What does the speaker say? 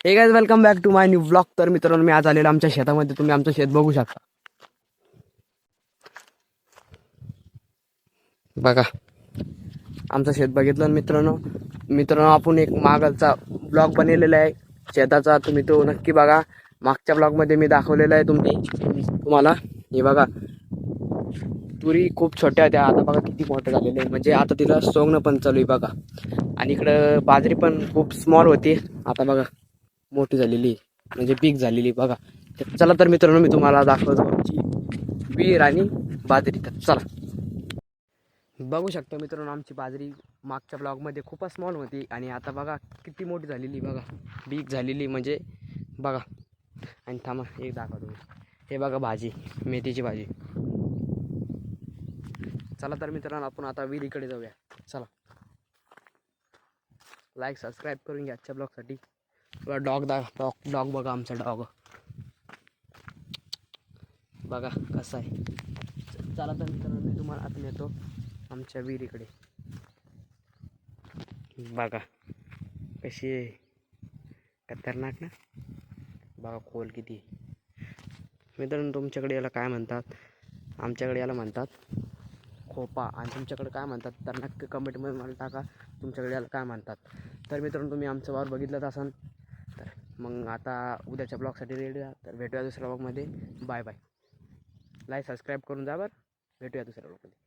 हे guys, welcome back to my new vlog. तर मित्रांनो, मी आज आलेलो आमच्या शेतामध्ये. तुम्ही आमचं शेत बघू शकता. बघा, आमचं शेत बघितलं मित्रांनो आपण एक मागचा ब्लॉग बनवलेला आहे शेताचा. तुम्ही तो नक्की बघा. मागच्या ब्लॉगमध्ये मी दाखवलेला आहे तुम्हाला. हे बघा, तुरी खूप छोट्या होत्या, आता बघा किती मोठे झालेले आहे. म्हणजे आता तिला सोंगणं पण चालू आहे बघा. आणि इकडं बाजरी पण खूप स्मॉल होती, आता बघा मोठी झालेली, म्हणजे पीक झालेली बघा. तर चला तर मित्रांनो, मी तुम्हाला दाखवतो आमची विहीर आणि बाजरी. तर चला, बघू शकतो मित्रांनो, आमची बाजरी मागच्या ब्लॉगमध्ये खूपच स्मॉल होती आणि आता बघा किती मोठी झालेली बघा, पीक झालेली म्हणजे बघा. आणि थांबा एक दाखवतो, हे बघा भाजी, मेथीची भाजी. चला तर मित्रांनो, आपण आता विहिरीकडे जाऊया. चला, लाईक सबस्क्राईब करून घ्या आजच्या ब्लॉगसाठी. डॉग बघा, आमचा डॉग बघा कसा आहे. चला तर मित्रांनो, मी तुम्हाला आता नेतो आमच्या विहिरीकडे. बघा कशी आहे, खतरनाक ना. बघा खोल किती. मित्रांनो, तुमच्याकडे याला काय म्हणतात? आमच्याकडे याला म्हणतात खोपा. आणि तुमच्याकडे काय म्हणतात तर नक्की कमेंटमध्ये मला टाका, तुमच्याकडे याला काय म्हणतात. तर मित्रांनो, तुम्ही आमचं वावर बघितलंच असाल. तर मग आता उद्याच्या ब्लॉगसाठी रेडी राहा. तर भेटूया दुसऱ्या ब्लॉगमध्ये. Bye bye. लाईक सबस्क्राईब करून जा बरं. भेटूया दुसऱ्या ब्लॉगमध्ये.